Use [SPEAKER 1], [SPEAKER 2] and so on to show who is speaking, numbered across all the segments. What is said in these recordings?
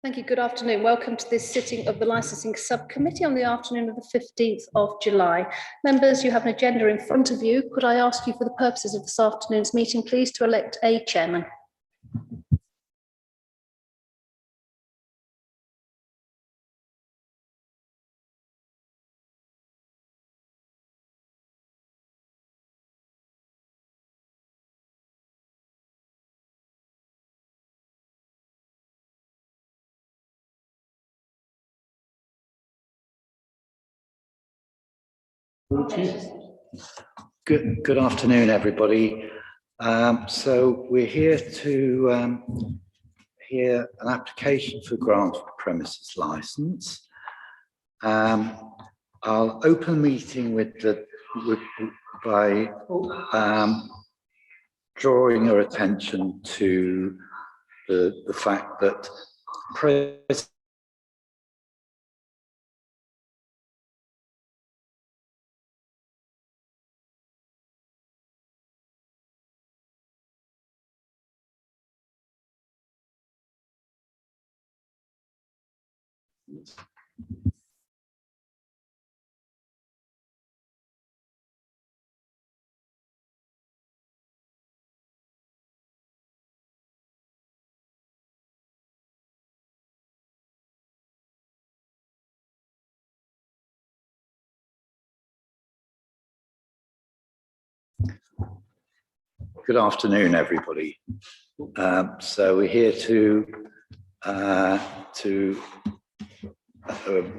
[SPEAKER 1] Thank you. Good afternoon. Welcome to this sitting of the Licensing Subcommittee on the afternoon of the 15th of July. Members, you have an agenda in front of you. Could I ask you for the purposes of this afternoon's meeting, please, to elect a chairman?
[SPEAKER 2] Good afternoon, everybody. So we're here to hear an application for grant of premises license. I'll open the meeting by drawing your attention to the fact that Good afternoon, everybody. So we're here to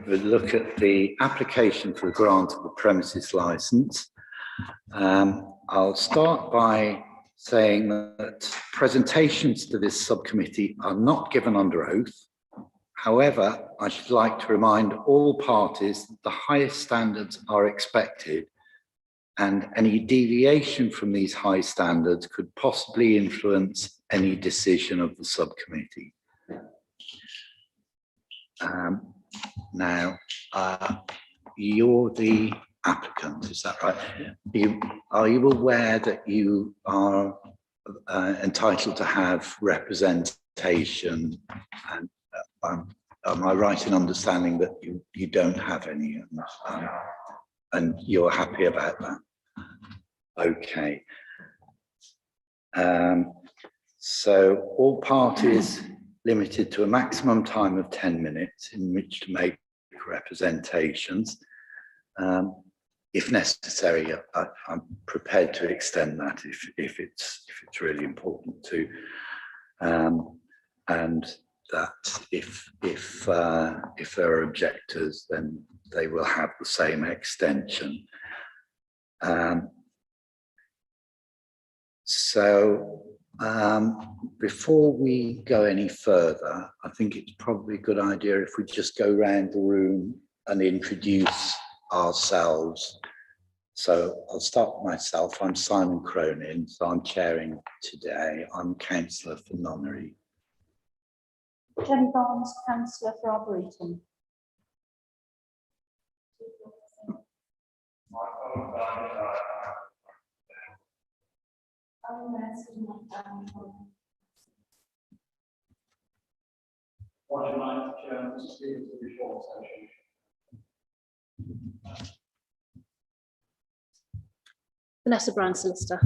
[SPEAKER 2] look at the application for the grant of the premises license. I'll start by saying that presentations to this subcommittee are not given under oath. However, I should like to remind all parties that the highest standards are expected, and any deviation from these high standards could possibly influence any decision of the subcommittee. Now, you're the applicant, is that right? Are you aware that you are entitled to have representation? And am I right in understanding that you don't have any? And you're happy about that? Okay. So all parties limited to a maximum time of 10 minutes in which to make representations. If necessary, I'm prepared to extend that if it's really important to, and that if there are objectors, then they will have the same extension. Before we go any further, I think it's probably a good idea if we just go around the room and introduce ourselves. So I'll start with myself. I'm Simon Cronin, so I'm chairing today. I'm councillor for Nunnery.
[SPEAKER 1] Jenny Barnes, councillor for Arboretum. Vanessa, Solicitor.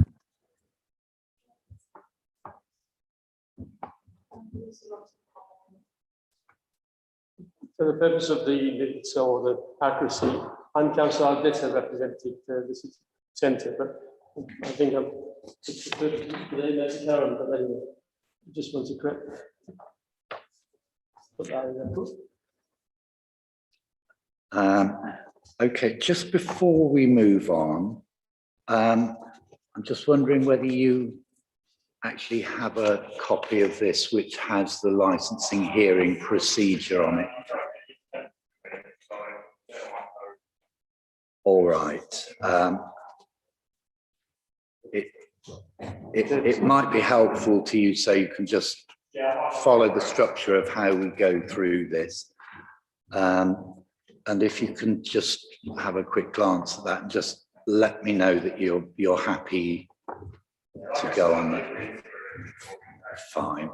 [SPEAKER 3] For the purpose of the minutes or the accuracy, I'm Councillor Vanessa, represented the city centre, but I think I'm Karen, but anyway, I just want to correct. Put that in there.
[SPEAKER 2] Okay, just before we move on, I'm just wondering whether you actually have a copy of this which has the licensing hearing procedure on it. All right. It might be helpful to you, so you can just follow the structure of how we go through this. And if you can just have a quick glance at that and just let me know that you're happy to go on that. Fine.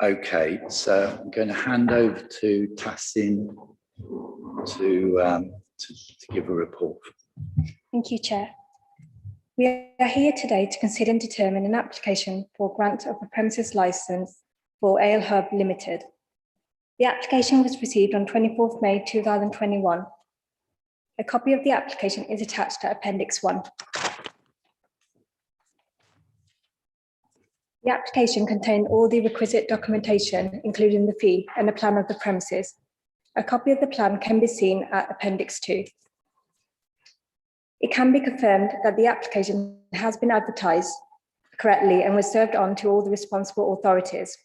[SPEAKER 2] Okay, so I'm going to hand over to Tassin to give a report.
[SPEAKER 4] Thank you, Chair. We are here today to consider and determine an application for grant of a premises licence for Ale Hub Limited. The application was received on 24th May 2021. A copy of the application is attached to Appendix 1. The application contained all the requisite documentation, including the fee and a plan of the premises. A copy of the plan can be seen at Appendix 2. It can be confirmed that the application has been advertised correctly and was served on to all the responsible authorities.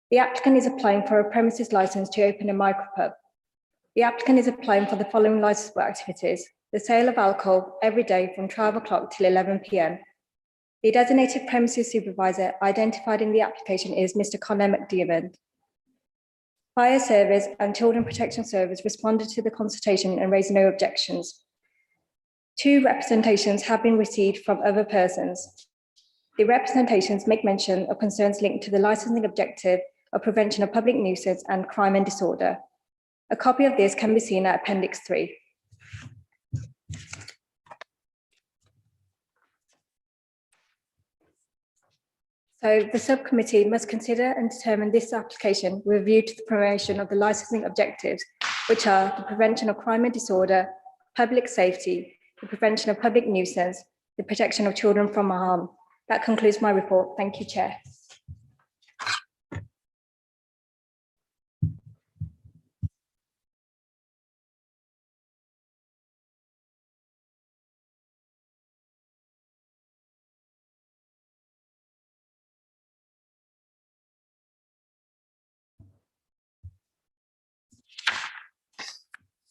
[SPEAKER 4] The applicant is applying for a premises licence to open a micropub. The applicant is applying for the following licensable activities: the sale of alcohol every day from 12 o'clock till 11 p.m. The designated premises supervisor identified in the application is Mr. McDiarmid. Fire Service and Children Protection Service responded to the consultation and raised no objections. 2 representations have been received from other persons. The representations make mention of concerns linked to the licensing objective of prevention of public nuisance and crime and disorder. A copy of this can be seen at Appendix 3. So the subcommittee must consider and determine this application with a view to the promotion of the licensing objectives, which are the prevention of crime and disorder, public safety, the prevention of public nuisance, the protection of children from harm. That concludes my report. Thank you, Chair.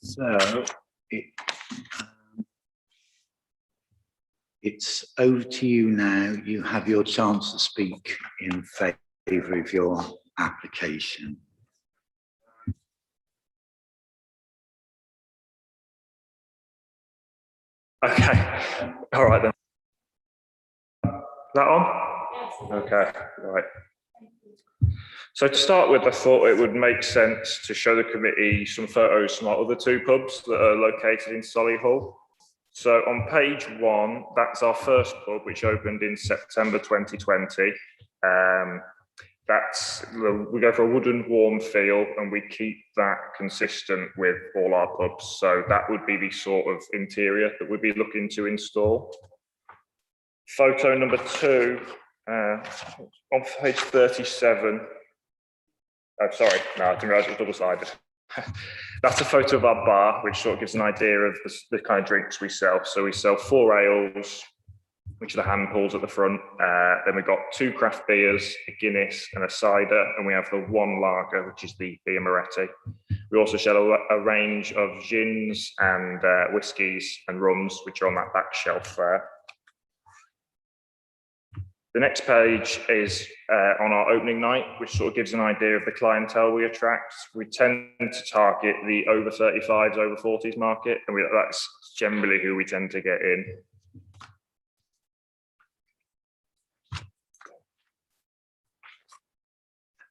[SPEAKER 2] So it's over to you now. You have your chance to speak in favour of your application.
[SPEAKER 5] Okay, all right then. That on? Yes. Okay, right. So to start with, I thought it would make sense to show the committee some photos from our other 2 pubs that are located in Solihull. So on page 1, that's our first pub, which opened in September 2020. We go for a wooden warm feel, and we keep that consistent with all our pubs. So that would be the sort of interior that we'd be looking to install. Photo number 2, on page 37. Oh, sorry, no, I didn't realise it was double-sided. That's a photo of our bar, which sort of gives an idea of the kind of drinks we sell. So we sell 4 ales, which are the hand pulls at the front. Then we've got 2 craft beers, a Guinness and a cider, and we have the 1 lager, which is the beer Moretti. We also sell a range of gins and whiskies and rums, which are on that back shelf there. The next page is on our opening night, which sort of gives an idea of the clientele we attract. We tend to target the over 35s, over 40s market, and that's generally who we tend to get in.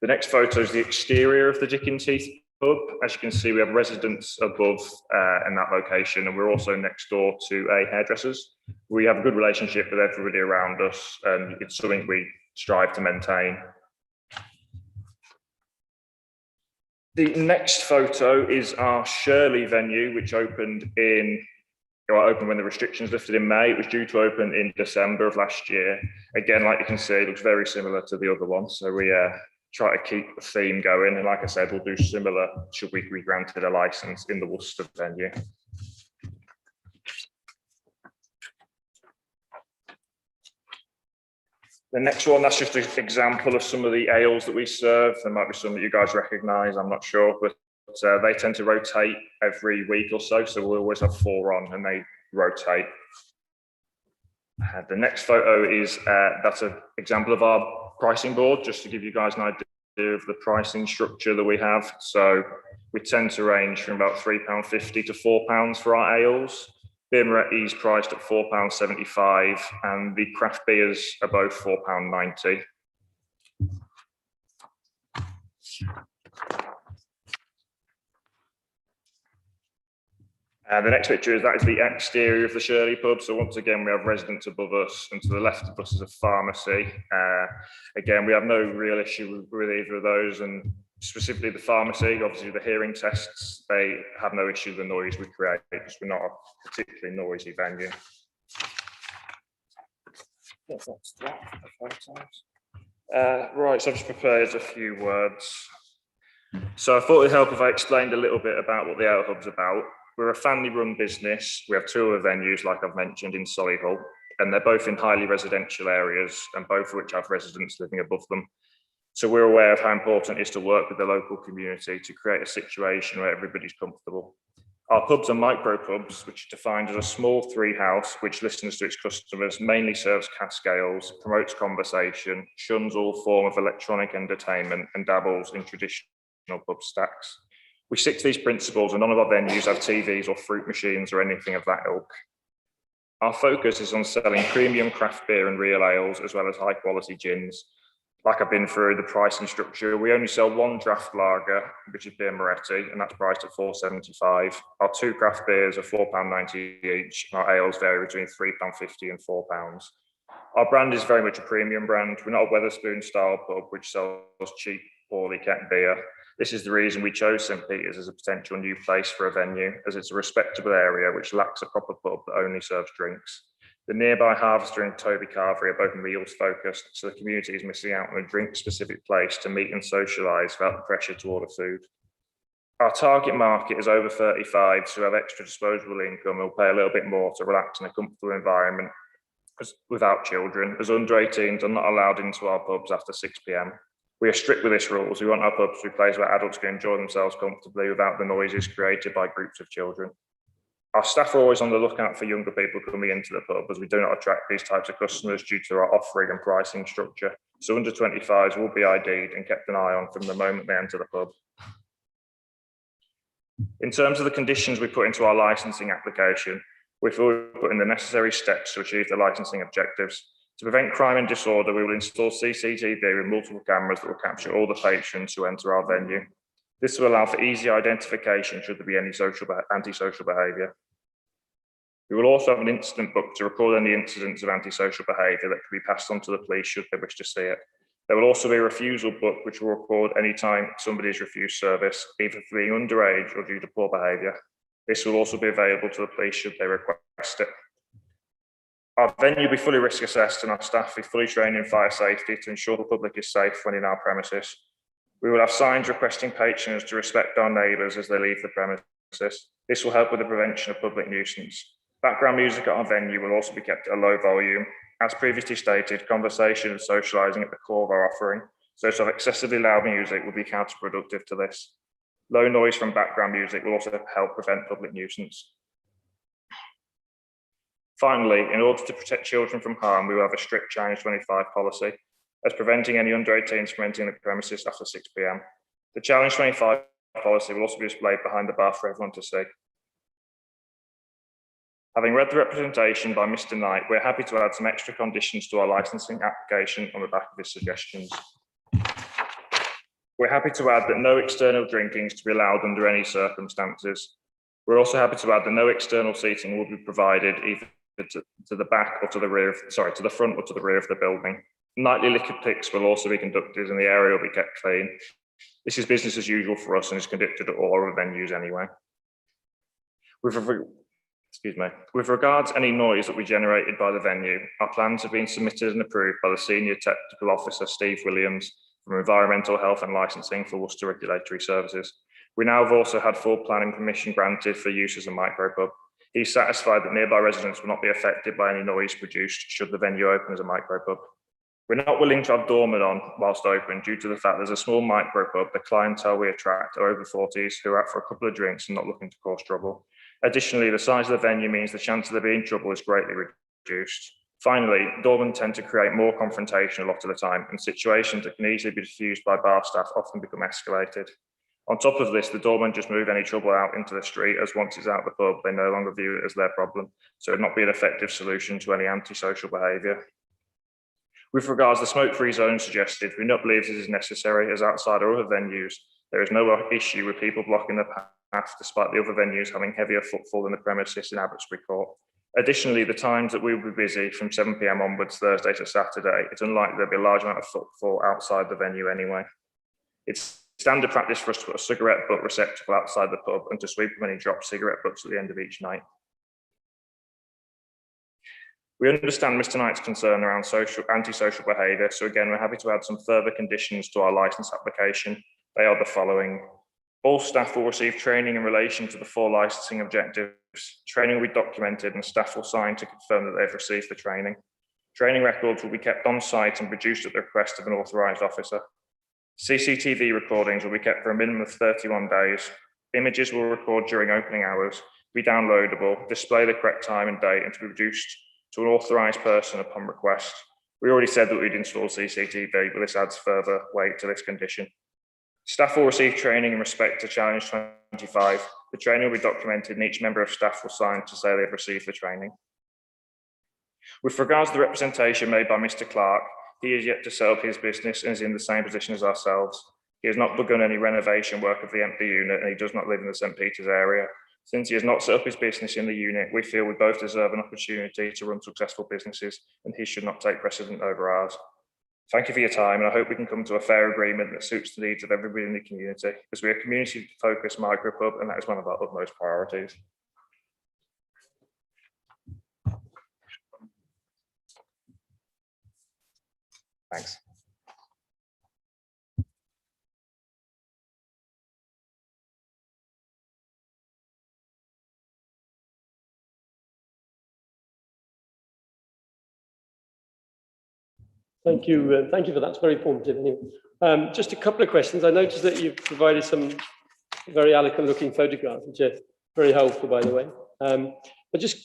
[SPEAKER 5] The next photo is the exterior of the Dickens Heath pub. As you can see, we have residents above in that location, and we're also next door to a hairdresser's. We have a good relationship with everybody around us, and it's something we strive to maintain. The next photo is our Shirley venue, which opened when the restrictions lifted in May. It was due to open in December of last year. Again, like you can see, it looks very similar to the other one. So we try to keep the theme going. And like I said, we'll do similar should we be granted a license in the Worcester venue. The next one, that's just an example of some of the ales that we serve. There might be some that you guys recognise, I'm not sure, but they tend to rotate every week or so. So we'll always have 4 on and they rotate. The next photo is, that's an example of our pricing board, just to give you guys an idea of the pricing structure that we have. So we tend to range from about £3.50 to £4 for our ales. Beer Moretti is priced at £4.75 and the craft beers are both £4.90. The next picture that is the exterior of the Shirley pub. So once again, we have residents above us, and to the left of us is a pharmacy. Again, we have no real issue with either of those, and specifically the pharmacy, obviously the hearing tests, they have no issue with the noise we create because we're not a particularly noisy venue. Right, so I've just prepared a few words. So I thought it'd help if I explained a little bit about what the Ale Hub's about. We're a family-run business. We have two other venues, like I've mentioned, in Solihull, and they're both in highly residential areas, and both of which have residents living above them. So we're aware of how important it is to work with the local community to create a situation where everybody's comfortable. Our pubs are micro pubs, which are defined as a small three house, which listens to its customers, mainly serves cask ales, promotes conversation, shuns all form of electronic entertainment, and dabbles in traditional pub stacks. We stick to these principles, and none of our venues have TVs or fruit machines or anything of that ilk. Our focus is on selling premium craft beer and real ales, as well as high quality gins. Like I've been through the pricing structure, we only sell one draft lager, which is beer Moretti, and that's priced at £4.75. Our two craft beers are £4.90 each. Our ales vary between £3.50 and £4. Our brand is very much a premium brand. We're not a Wetherspoon style pub, which sells cheap, poorly kept beer. This is the reason we chose St Peter's as a potential new place for a venue, as it's a respectable area which lacks a proper pub that only serves drinks. The nearby Harvester and Toby Carvery are both meals focused, so the community is missing out on a drink-specific place to meet and socialise without the pressure to order food. Our target market is over 35s who have extra disposable income and will pay a little bit more to relax in a comfortable environment without children, as under 18s are not allowed into our pubs after 6 p.m. We are strict with this rule, so we want our pubs to be places where adults can enjoy themselves comfortably without the noises created by groups of children. Our staff are always on the lookout for younger people coming into the pub, as we do not attract these types of customers due to our offering and pricing structure. So under 25s will be ID'd and kept an eye on from the moment they enter the pub. In terms of the conditions we put into our licensing application, we feel we've put in the necessary steps to achieve the licensing objectives. To prevent crime and disorder, we will install CCTV with multiple cameras that will capture all the patrons who enter our venue. This will allow for easy identification should there be any antisocial behaviour. We will also have an incident book to record any incidents of antisocial behaviour that can be passed on to the police should they wish to see it. There will also be a refusal book which will record any time somebody is refused service, either for being underage or due to poor behaviour. This will also be available to the police should they request it. Our venue will be fully risk assessed and our staff will be fully trained in fire safety to ensure the public is safe when in our premises. We will have signs requesting patrons to respect our neighbours as they leave the premises. This will help with the prevention of public nuisance. Background music at our venue will also be kept at a low volume. As previously stated, conversation and socialising at the core of our offering, so to have excessively loud music will be counterproductive to this. Low noise from background music will also help prevent public nuisance. Finally, in order to protect children from harm, we will have a strict Challenge 25 policy, as preventing any under 18s from entering the premises after 6 p.m. The Challenge 25 policy will also be displayed behind the bar for everyone to see. Having read the representation by Mr. Knight, we're happy to add some extra conditions to our licensing application on the back of his suggestions. We're happy to add that no external drinking is to be allowed under any circumstances. We're also happy to add that no external seating will be provided either to the back or to the rear, to the front or to the rear of the building. Nightly liquor picks will also be conducted and the area will be kept clean. This is business as usual for us and is conducted at all our venues anyway. With regards to any noise that we generated by the venue, our plans have been submitted and approved by the Senior Technical Officer, Steve Williams, from Environmental Health and Licensing for Worcester Regulatory Services. We now have also had full planning permission granted for use as a micropub. He's satisfied that nearby residents will not be affected by any noise produced should the venue open as a micropub. We're not willing to have doormen on whilst open due to the fact there's a small micropub. The clientele we attract are over 40s who are out for a couple of drinks and not looking to cause trouble. Additionally, the size of the venue means the chance of there being trouble is greatly reduced. Finally, doormen tend to create more confrontation a lot of the time, and situations that can easily be diffused by bar staff often become escalated. On top of this, the doormen just move any trouble out into the street, as once it's out the pub, they no longer view it as their problem, so it would not be an effective solution to any antisocial behaviour. With regards to the smoke-free zone suggested, we do not believe this is necessary, as outside our other venues, there is no issue with people blocking the path despite the other venues having heavier footfall in the premises in Abbotsbury Court. Additionally, the times that we will be busy from 7 p.m. onwards Thursday to Saturday, it's unlikely there'll be a large amount of footfall outside the venue anyway. It's standard practice for us to put a cigarette butt receptacle outside the pub and to sweep them any dropped cigarette butts at the end of each night. We understand Mr. Knight's concern around antisocial behaviour, so again, we're happy to add some further conditions to our licence application. They are the following. All staff will receive training in relation to the 4 licensing objectives. Training will be documented and staff will sign to confirm that they've received the training. Training records will be kept on site and produced at the request of an authorised officer. CCTV recordings will be kept for a minimum of 31 days. Images will record during opening hours, be downloadable, display the correct time and date, and to be produced to an authorised person upon request. We already said that we'd install CCTV, but this adds further weight to this condition. Staff will receive training in respect to Challenge 25. The training will be documented and each member of staff will sign to say they've received the training. With regards to the representation made by Mr. Cllr, he is yet to set up his business and is in the same position as ourselves. He has not begun any renovation work of the empty unit and he does not live in the St. Peter's area. Since he has not set up his business in the unit, we feel we both deserve an opportunity to run successful businesses and his should not take precedent over ours. Thank you for your time, and I hope we can come to a fair agreement that suits the needs of everybody in the community, as we are a community-focused micropub, and that is one of our utmost priorities. Thanks.
[SPEAKER 3] Thank you for that. It's very informative. Anyway. Just a couple of questions. I noticed that you've provided some very eloquent-looking photographs, which are very helpful, by the way. But just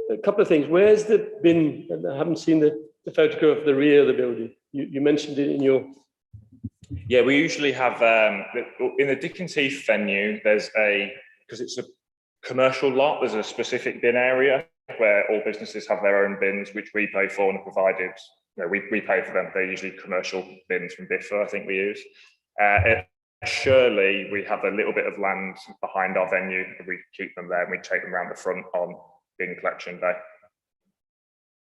[SPEAKER 3] a couple of things. Where's the bin? I haven't seen the photograph of the rear of the building. You mentioned it in your.
[SPEAKER 5] Yeah, we usually have in the Dickens Heath venue. There's because it's a commercial lot. There's a specific bin area where all businesses have their own bins, which we pay for and provided. We pay for them. They're usually commercial bins from Biffa, I think we use. At Shirley, we have a little bit of land behind our venue. We keep them there and we take them around the front on bin collection day.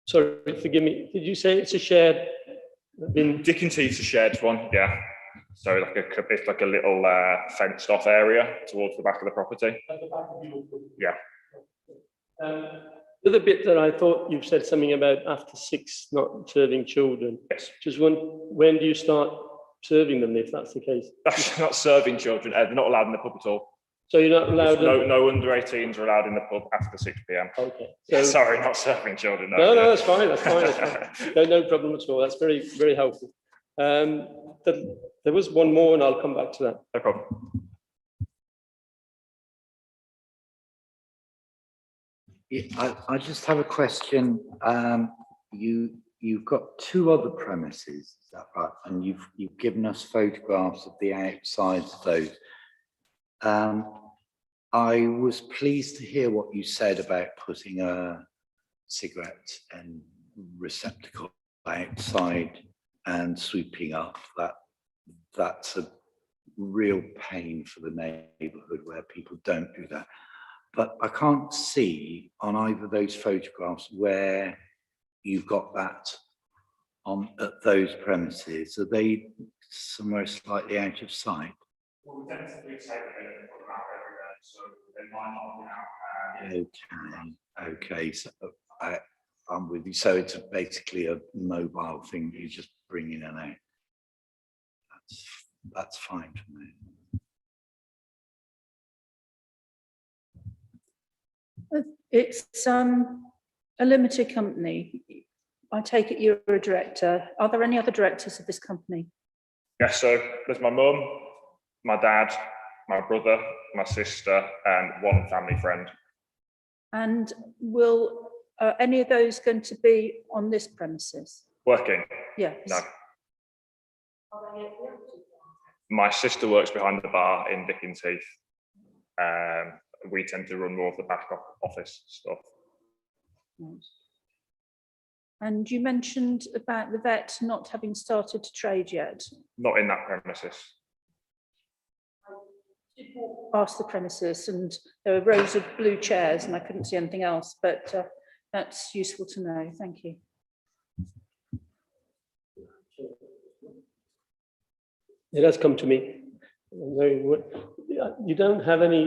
[SPEAKER 3] Sorry, forgive me. Did you say it's a shared bin?
[SPEAKER 5] Dickens Heath's a shared one, yeah. So it's like a little fenced off area towards the back of the property.
[SPEAKER 3] At the back of your property.
[SPEAKER 5] Yeah.
[SPEAKER 3] The other bit that I thought you've said something about after 6 not serving children.
[SPEAKER 5] Yes.
[SPEAKER 3] Just when do you start serving them, if that's the case?
[SPEAKER 5] That's not serving children. They're not allowed in the pub at all.
[SPEAKER 3] So you're not allowed.
[SPEAKER 5] No under 18s are allowed in the pub after 6 p.m.
[SPEAKER 3] Okay.
[SPEAKER 5] So, sorry, not serving children.
[SPEAKER 3] No, that's fine. That's fine. That's fine. No problem at all. That's very, very helpful. There was one more, and I'll come back to that.
[SPEAKER 5] No problem.
[SPEAKER 2] I just have a question. You've got 2 other premises, is that right? And you've given us photographs of the outsides of those. I was pleased to hear what you said about putting a cigarette and receptacle outside and sweeping up. That's a real pain for the neighbourhood where people don't do that. But I can't see on either of those photographs where you've got that at those premises. Are they somewhere slightly out of sight?
[SPEAKER 5] Well, we tend to take them and put them out everywhere, so they might not be out.
[SPEAKER 2] Okay. So I'm with you. So it's basically a mobile thing that you just bring in and out. That's fine for me.
[SPEAKER 1] It's a limited company. I take it you're a director. Are there any other directors of this company?
[SPEAKER 5] Yes, so there's my mum, my dad, my brother, my sister, and one family friend.
[SPEAKER 1] And will any of those going to be on this premises?
[SPEAKER 5] Working?
[SPEAKER 1] Yes.
[SPEAKER 5] No. My sister works behind the bar in Dickens Heath. We tend to run more of the back office stuff.
[SPEAKER 1] And you mentioned about the vet not having started to trade yet.
[SPEAKER 5] Not in that premises.
[SPEAKER 1] Past the premises and there were rows of blue chairs and I couldn't see anything else, but that's useful to know. Thank you.
[SPEAKER 3] It has come to me. You don't have any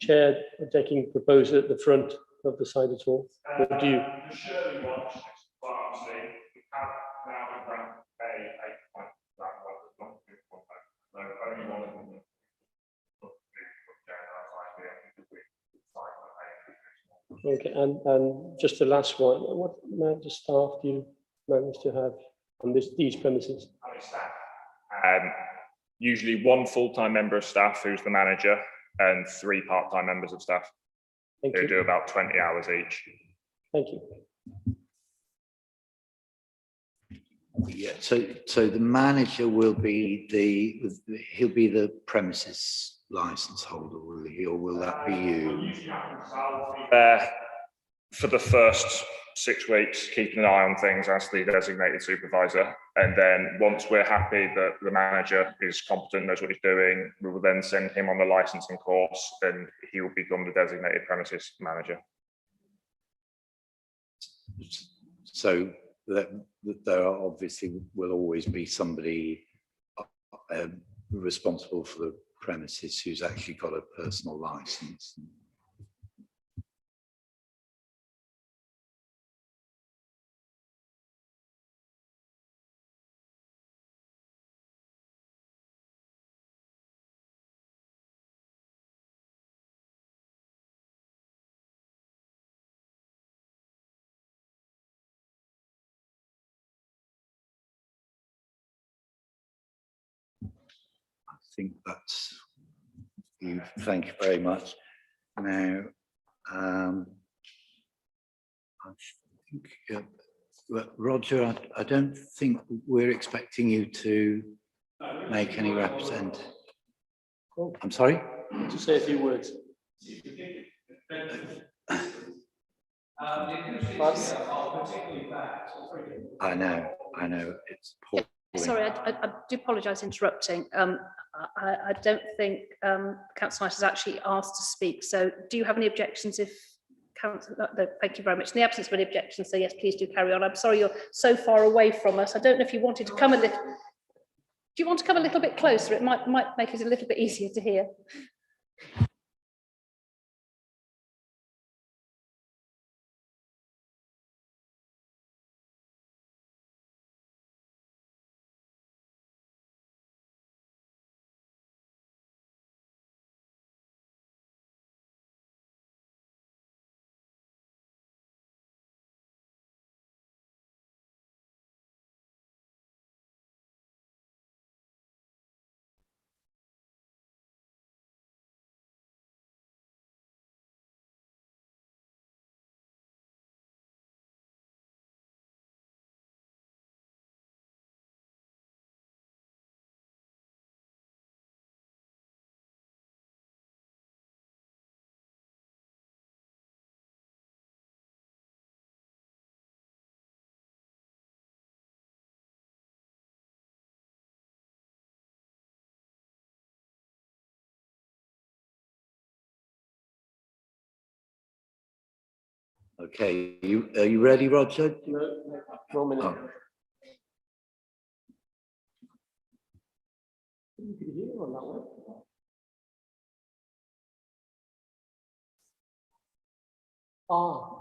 [SPEAKER 3] chair decking proposed at the front of the side at all, or do you?
[SPEAKER 5] The Shirley watch, but obviously we have now done a point that was not good contact. So only one of them.
[SPEAKER 3] Okay, and just the last one, what amount of staff do you manage to have on these premises?
[SPEAKER 5] How many staff? Usually one full-time member of staff who's the manager and 3 part-time members of staff
[SPEAKER 3] Thank
[SPEAKER 5] who
[SPEAKER 3] you.
[SPEAKER 5] do about 20 hours each.
[SPEAKER 3] Thank you.
[SPEAKER 2] Yeah, so the manager will be he'll be the premises license holder, will he, or will that be you?
[SPEAKER 5] For the first 6 weeks, keeping an eye on things as the designated supervisor. And then once we're happy that the manager is competent, knows what he's doing, we will then send him on the licensing course and he will become the designated premises manager.
[SPEAKER 2] So that there are obviously will always be somebody responsible for the premises who's actually got a personal license. I think that's you. Thank you very much. Now, I think, Roger, I don't think we're expecting you to make any represent. I'm sorry?
[SPEAKER 3] To say a few words.
[SPEAKER 2] I know, it's poor.
[SPEAKER 1] Sorry, I do apologise for interrupting. I don't think Councillor Knight has actually asked to speak. So do you have any objections if Councillor, no, thank you very much. In the absence of any objections, so yes, please do carry on. I'm sorry you're so far away from us. I don't know if you wanted to come a little, do you want to come a little bit closer? It might make it a little bit easier to hear.
[SPEAKER 2] Okay, are you ready, Roger?
[SPEAKER 3] No, 1 minute.
[SPEAKER 2] Oh.
[SPEAKER 3] You can hear on that one. Ah.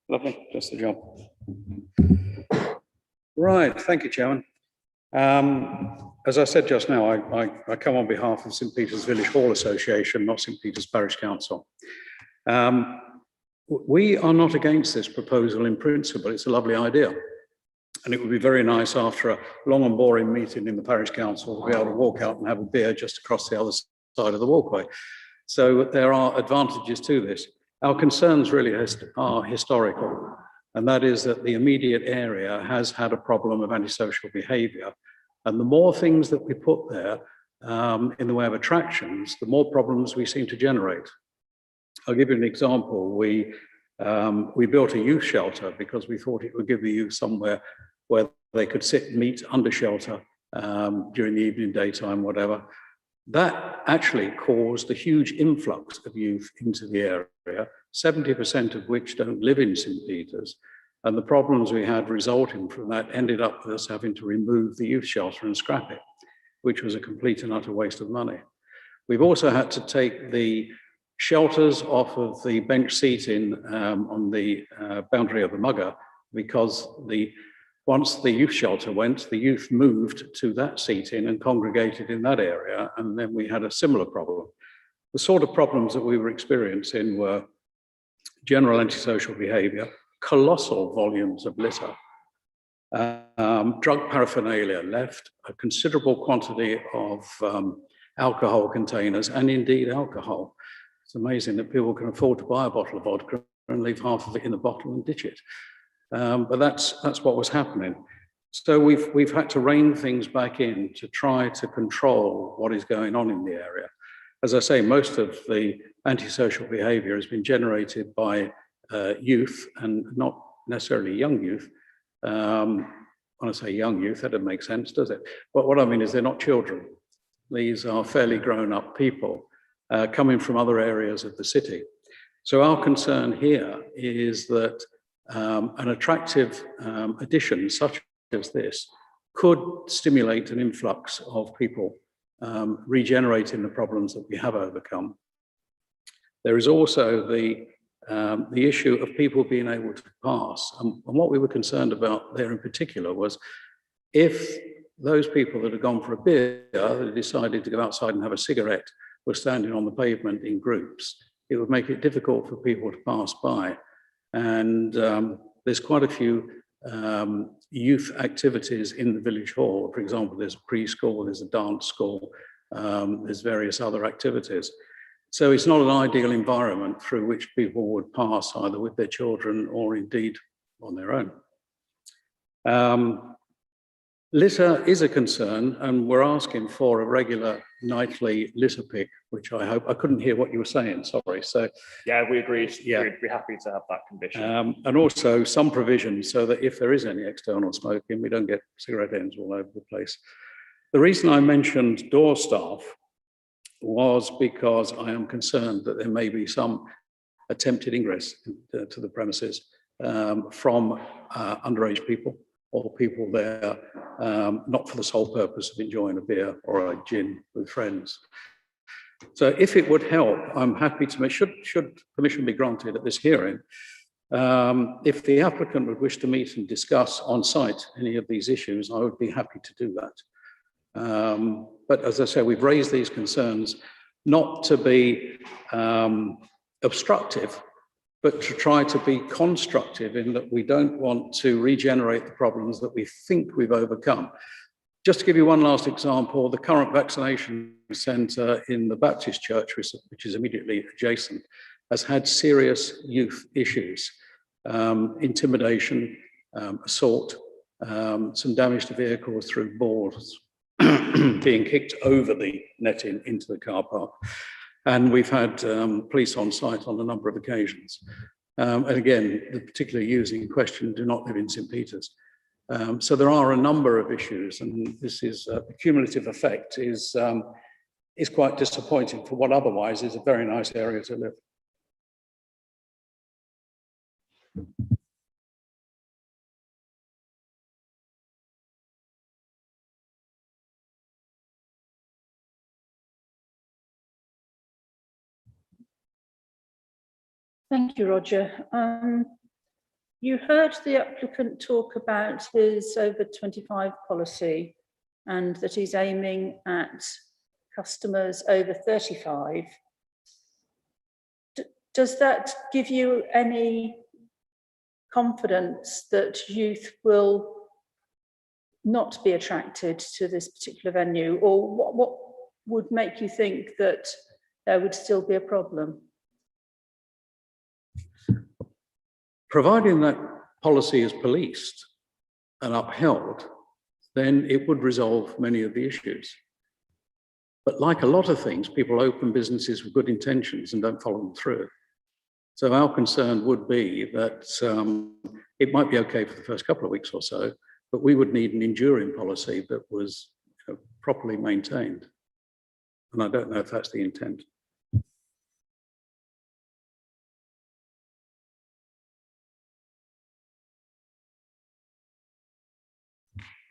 [SPEAKER 6] Lovely, just the job. Right, thank you, Chairman. As I said just now, I come on behalf of St Peter's Village Hall Association, not St Peter's Parish Council. We are not against this proposal in principle. It's a lovely idea. And it would be very nice after a long and boring meeting in the Parish Council to be able to walk out and have a beer just across the other side of the walkway. So there are advantages to this. Our concerns really are historical, and that is that the immediate area has had a problem of antisocial behaviour. And the more things that we put there in the way of attractions, the more problems we seem to generate. I'll give you an example. We built a youth shelter because we thought it would give the youth somewhere where they could sit and meet under shelter during the evening, daytime, whatever. That actually caused a huge influx of youth into the area, 70% of which don't live in St Peter's. And the problems we had resulting from that ended up with us having to remove the youth shelter and scrap it, which was a complete and utter waste of money. We've also had to take the shelters off of the bench seating on the boundary of the Mugger because once the youth shelter went, the youth moved to that seating and congregated in that area, and then we had a similar problem. The sort of problems that we were experiencing were general antisocial behaviour, colossal volumes of litter, drug paraphernalia left, a considerable quantity of alcohol containers, and indeed alcohol. It's amazing that people can afford to buy a bottle of vodka and leave half of it in the bottle and ditch it. But that's what was happening. So we've had to rein things back in to try to control what is going on in the area. As I say, most of the antisocial behaviour has been generated by youth, and not necessarily young youth. When I say young youth, that doesn't make sense, does it? But what I mean is they're not children. These are fairly grown-up people coming from other areas of the city. So our concern here is that an attractive addition such as this could stimulate an influx of people regenerating the problems that we have overcome. There is also the issue of people being able to pass. And what we were concerned about there in particular was if those people that had gone for a beer, that decided to go outside and have a cigarette, were standing on the pavement in groups, it would make it difficult for people to pass by. And there's quite a few youth activities in the village hall. For example, there's a preschool, there's a dance school, there's various other activities. So it's not an ideal environment through which people would pass either with their children or indeed on their own. Litter is a concern, and we're asking for a regular nightly litter pick, which I hope, I couldn't hear what you were saying, sorry. So
[SPEAKER 5] Yeah, we agreed.
[SPEAKER 6] Yeah.
[SPEAKER 5] We'd be happy to have that condition.
[SPEAKER 6] And also some provision so that if there is any external smoking, we don't get cigarette ends all over the place. The reason I mentioned door staff was because I am concerned that there may be some attempted ingress to the premises from underage people or people there not for the sole purpose of enjoying a beer or a gin with friends. So if it would help, I'm happy to make, should permission be granted at this hearing, if the applicant would wish to meet and discuss on site any of these issues, I would be happy to do that. But as I say, we've raised these concerns not to be obstructive, but to try to be constructive in that we don't want to regenerate the problems that we think we've overcome. Just to give you one last example, the current vaccination centre in the Baptist church, which is immediately adjacent, has had serious youth issues, intimidation, assault, some damage to vehicles through balls being kicked over the netting into the car park. And we've had police on site on a number of occasions. And again, the particular youths in question do not live in St Peter's. So there are a number of issues, and this is the cumulative effect is quite disappointing for what otherwise is a very nice area to live.
[SPEAKER 1] Thank you, Roger.
[SPEAKER 7] You heard the applicant talk about his over 25 policy and that he's aiming at customers over 35. Does that give you any confidence that youth will not be attracted to this particular venue, or what would make you think that there would still be a problem?
[SPEAKER 6] Providing that policy is policed and upheld, then it would resolve many of the issues. But like a lot of things, people open businesses with good intentions and don't follow them through. So our concern would be that it might be okay for the first couple of weeks or so, but we would need an enduring policy that was properly maintained. And I don't know if that's the intent.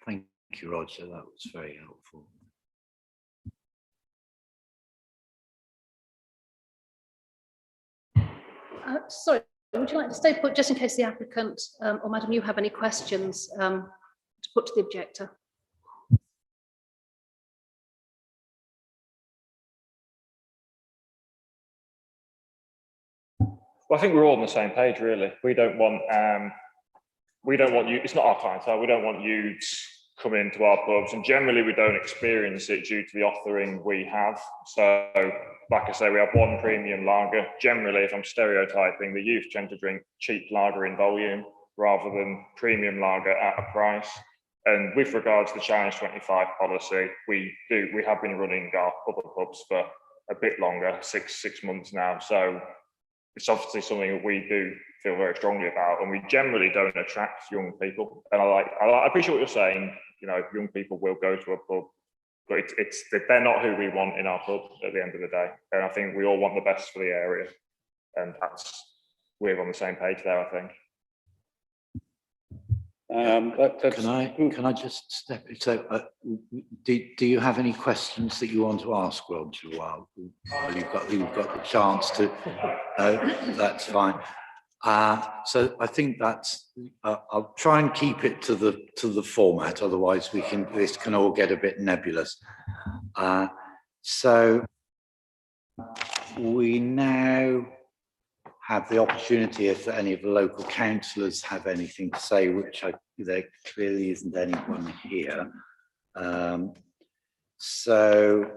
[SPEAKER 2] Thank you, Roger. That was very helpful.
[SPEAKER 1] Sorry, would you like to stay put just in case the applicant or Madam, you have any questions to put to the objector?
[SPEAKER 5] Well, I think we're all on the same page, really. We don't want you, it's not our clientele, we don't want you coming into our pubs, and generally we don't experience it due to the offering we have. So, like I say, we have one premium lager. Generally, if I'm stereotyping, the youth tend to drink cheap lager in volume rather than premium lager at a price. And with regards to the Challenge 25 policy, we have been running our other pubs for a bit longer, six months now. So it's obviously something that we do feel very strongly about, and we generally don't attract young people. And I appreciate what you're saying. You know, young people will go to a pub, but they're not who we want in our pub at the end of the day. And I think we all want the best for the area, and we're on the same page there, I think.
[SPEAKER 2] Can I just step in? So, do you have any questions that you want to ask, Roger? Well, you've got the chance to. That's fine. So I think that's. I'll try and keep it to the format. Otherwise, this can all get a bit nebulous. So we now have the opportunity, if any of the local councillors have anything to say, which there clearly isn't anyone here. So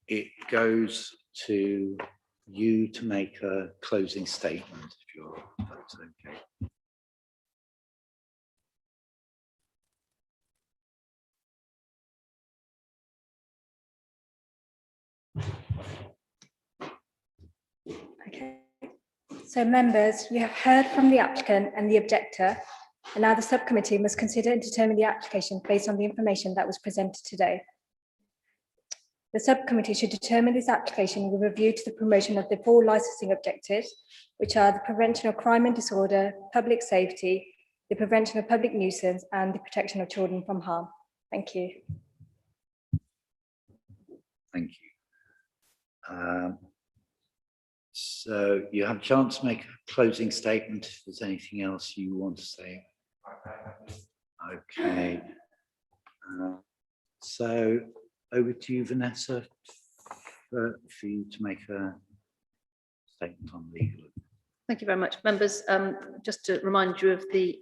[SPEAKER 2] it goes to you to make a closing statement, if that's okay.
[SPEAKER 4] Okay. So members, you have heard from the applicant and the objector, and now the subcommittee must consider and determine the application based on the information that was presented today. The subcommittee should determine this application with a view to the promotion of the 4 licensing objectives, which are the prevention of crime and disorder, public safety, the prevention of public nuisance, and the protection of children from harm. Thank you.
[SPEAKER 2] Thank you. So you have a chance to make a closing statement if there's anything else you want to say. Okay. So over to you, Vanessa, for you to make a statement on legal.
[SPEAKER 1] Thank you very much, members. Just to remind you of the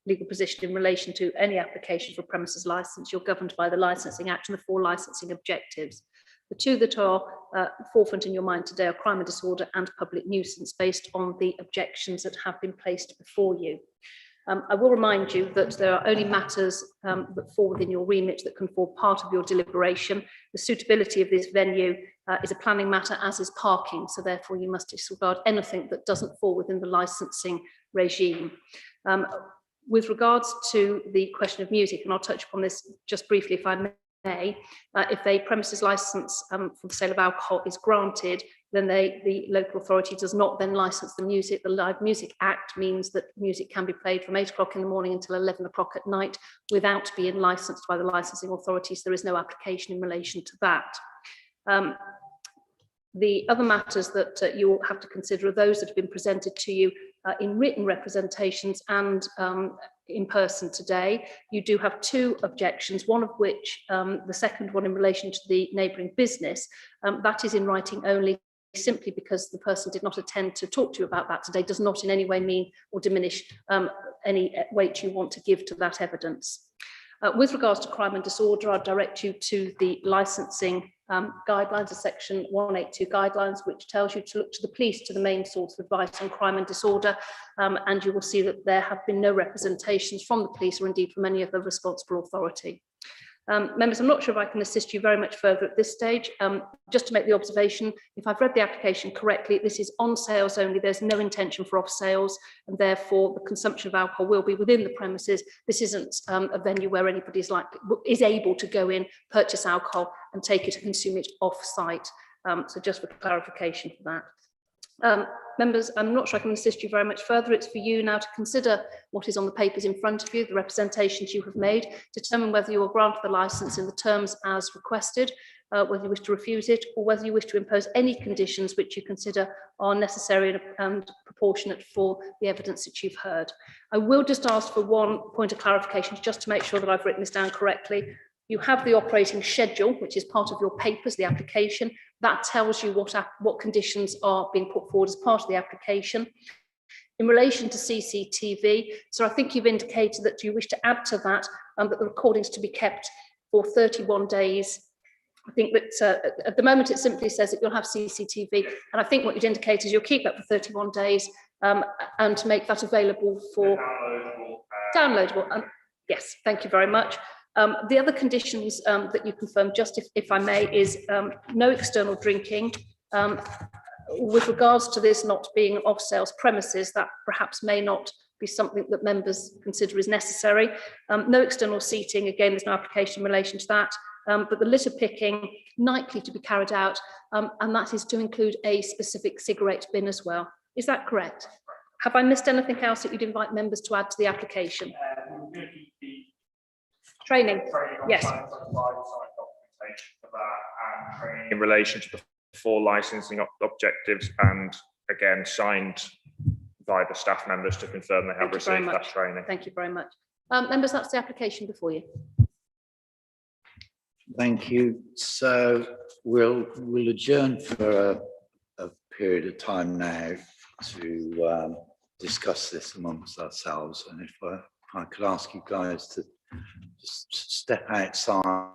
[SPEAKER 1] legal position in relation to any application for premises licence, you're governed by the Licensing Act and the 4 licensing objectives. The 2 that are forefront in your mind today are crime and disorder and public nuisance, based on the objections that have been placed before you. I will remind you that there are only matters that fall within your remit that can form part of your deliberation. The suitability of this venue is a planning matter, as is parking, so therefore you must disregard anything that doesn't fall within the licensing regime. With regards to the question of music, and I'll touch upon this just briefly if I may, if a premises licence for the sale of alcohol is granted, then the local authority does not then license the music. The Live Music Act means that music can be played from 8 o'clock in the morning until 11 o'clock at night without being licensed by the licensing authorities. There is no application in relation to that. The other matters that you will have to consider are those that have been presented to you in written representations and in person today. You do have 2 objections, one of which, the second one in relation to the neighbouring business, that is in writing only, simply because the person did not attend to talk to you about that today, does not in any way mean or diminish any weight you want to give to that evidence. With regards to crime and disorder, I'd direct you to the licensing guidelines, the section 182 guidelines, which tells you to look to the police to the main source of advice on crime and disorder, and you will see that there have been no representations from the police or indeed from any other responsible authority. Members, I'm not sure if I can assist you very much further at this stage. Just to make the observation, if I've read the application correctly, this is on sales only. There's no intention for off sales, and therefore the consumption of alcohol will be within the premises. This isn't a venue where anybody is able to go in, purchase alcohol and take it and consume it off site. So just for clarification for that. Members, I'm not sure I can assist you very much further. It's for you now to consider what is on the papers in front of you, the representations you have made, determine whether you will grant the licence in the terms as requested, whether you wish to refuse it, or whether you wish to impose any conditions which you consider are necessary and proportionate for the evidence that you've heard. I will just ask for one point of clarification, just to make sure that I've written this down correctly. You have the operating schedule, which is part of your papers, the application. That tells you what conditions are being put forward as part of the application. In relation to CCTV, so I think you've indicated that you wish to add to that, that the recordings to be kept for 31 days. I think that at the moment it simply says that you'll have CCTV, and I think what you'd indicate is you'll keep that for 31 days and to make that available for downloadable. Yes, thank you very much. The other conditions that you confirmed, just if I may, is no external drinking. With regards to this not being off sales premises, that perhaps may not be something that members consider is necessary. No external seating, again, there's no application in relation to that, but the litter picking nightly to be carried out, and that is to include a specific cigarette bin as well. Is that correct? Have I missed anything else that you'd invite members to add to the application? Training, yes.
[SPEAKER 5] In relation to the 4 licensing objectives, and again signed by the staff members to confirm they have received that training.
[SPEAKER 1] Thank you very much. Members, that's the application before you.
[SPEAKER 2] Thank you. So we'll adjourn for a period of time now to discuss this amongst ourselves. And if I could ask you guys to just step outside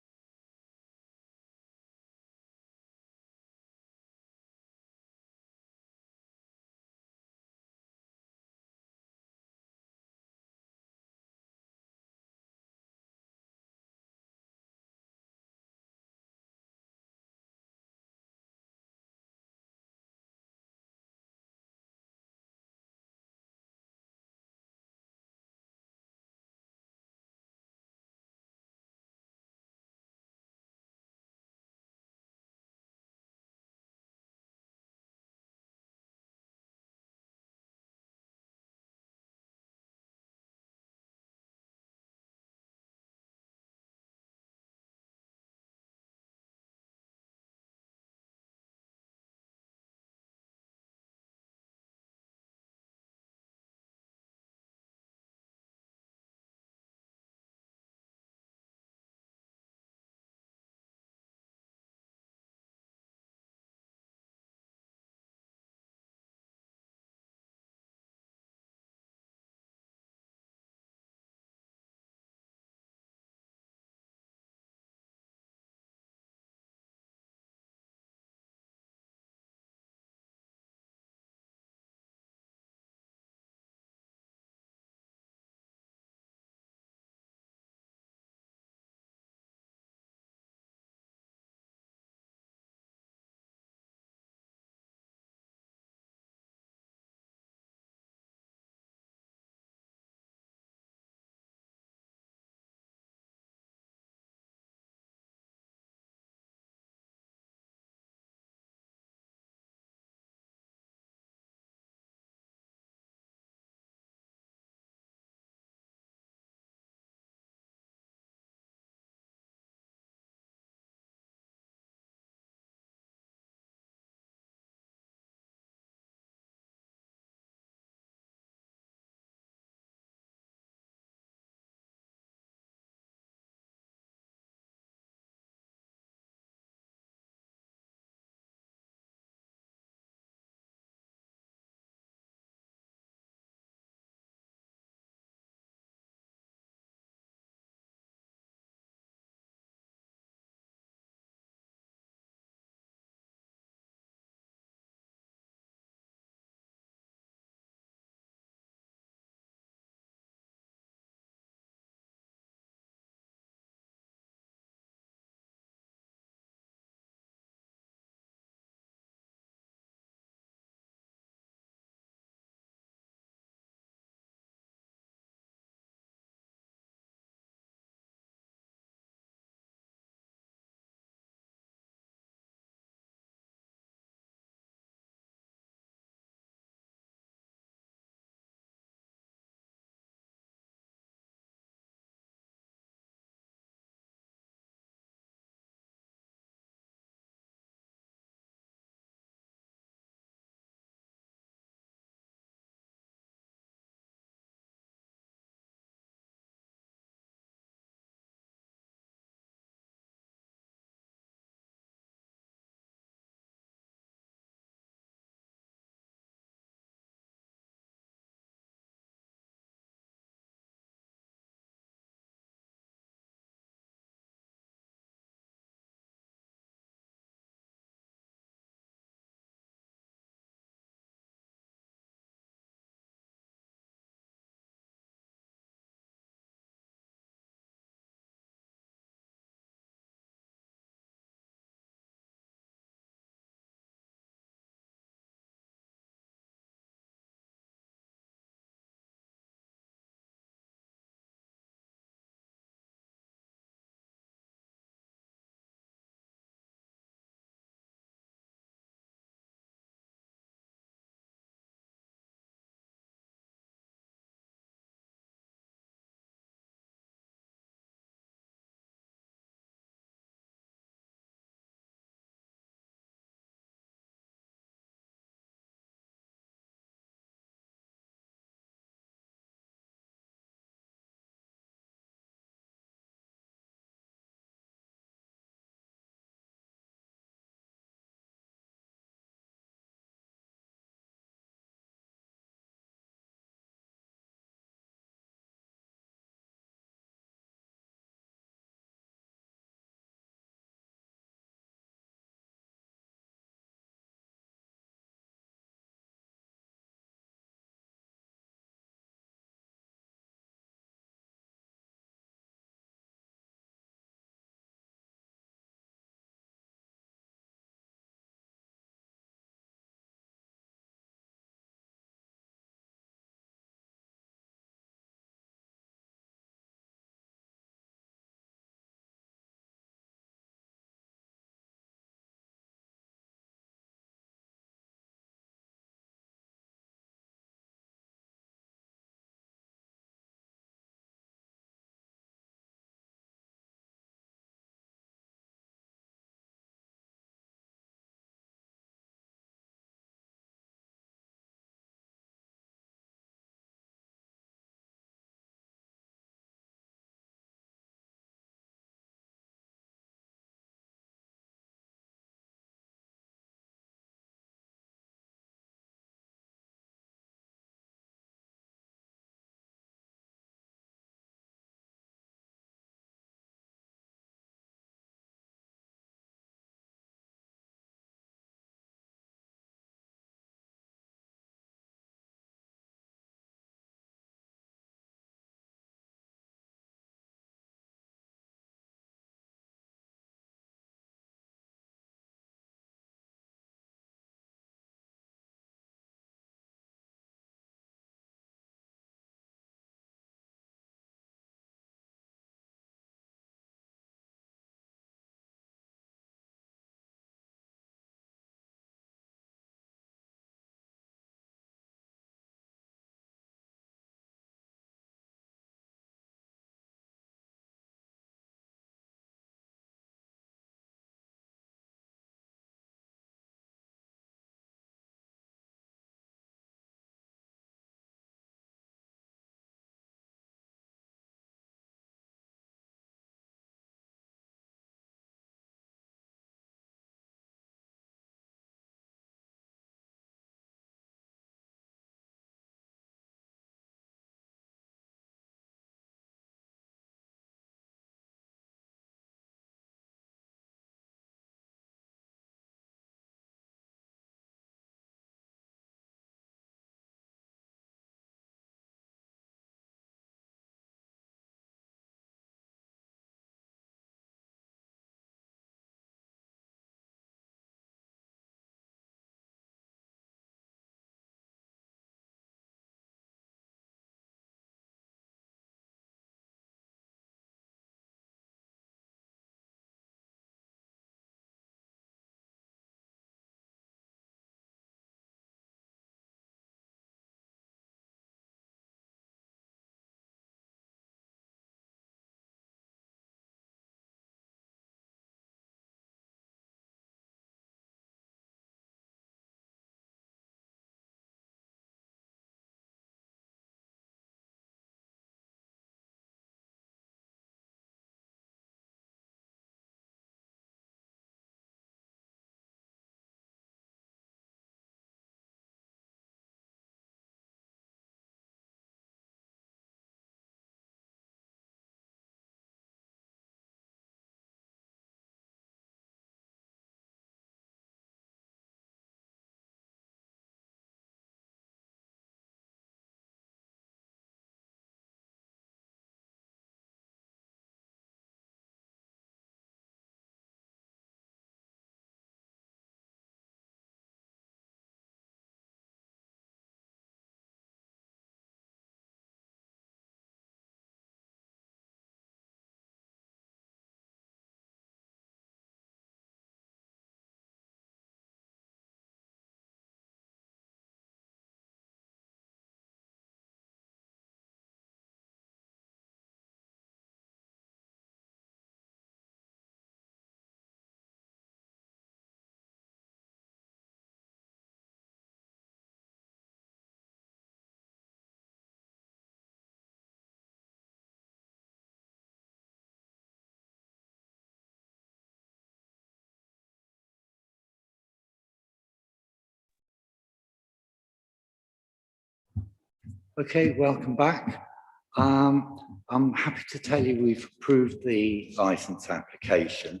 [SPEAKER 2] Okay, welcome back. I'm happy to tell you we've approved the licence application,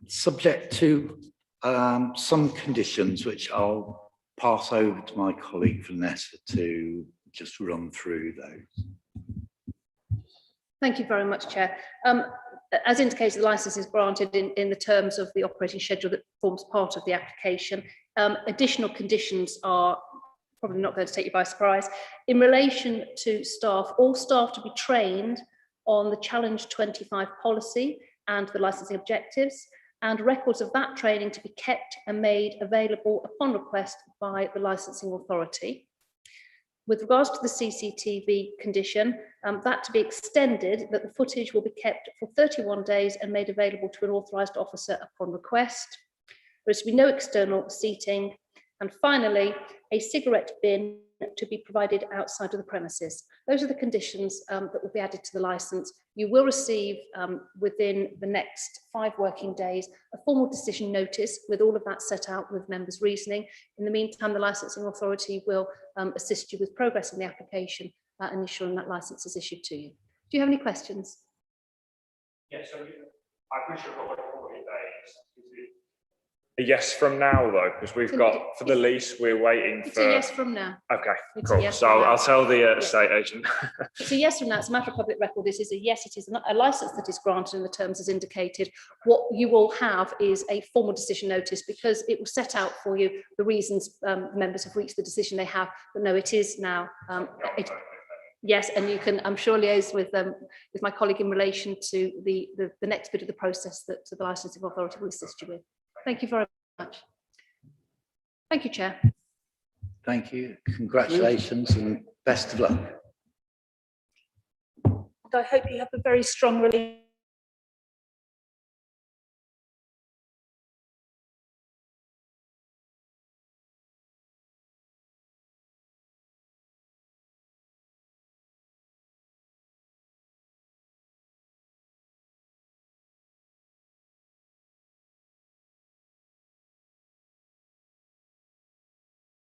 [SPEAKER 2] subject to some conditions, which I'll pass over to my colleague Vanessa to just run through those.
[SPEAKER 1] Thank you very much, Chair. As indicated, the licence is granted in the terms of the operating schedule that forms part of the application. Additional conditions are probably not going to take you by surprise. In relation to staff, all staff to be trained on the Challenge 25 policy and the licensing objectives, and records of that training to be kept and made available upon request by the licensing authority. With regards to the CCTV condition, that to be extended, that the footage will be kept for 31 days and made available to an authorised officer upon request. There is to be no external seating. And finally, a cigarette bin to be provided outside of the premises. Those are the conditions that will be added to the licence. You will receive within the next 5 working days a formal decision notice with all of that set out with members' reasoning. In the meantime, the licensing authority will assist you with progress in the application and ensuring that licence is issued to you. Do you have any questions?
[SPEAKER 5] Yes, so I appreciate I've got like 40 days. A yes from now though, because we've got for the lease, we're waiting
[SPEAKER 1] It's
[SPEAKER 5] for.
[SPEAKER 1] a yes from now.
[SPEAKER 5] Okay,
[SPEAKER 1] It's a
[SPEAKER 5] cool.
[SPEAKER 1] yes
[SPEAKER 5] So
[SPEAKER 1] from now.
[SPEAKER 5] I'll tell the estate agent.
[SPEAKER 1] It's a yes from now. It's a matter of public record. This is a yes. It is a licence that is granted in the terms as indicated. What you will have is a formal decision notice because it will set out for you the reasons members have reached the decision they have. But no, it is now. Yes, and you can, I'm sure, liaise with my colleague in relation to the next bit of the process that the licensing authority will assist you with. Thank you very much. Thank you, Chair.
[SPEAKER 2] Thank you. Congratulations and best of luck.
[SPEAKER 7] I hope you have a very strong relationship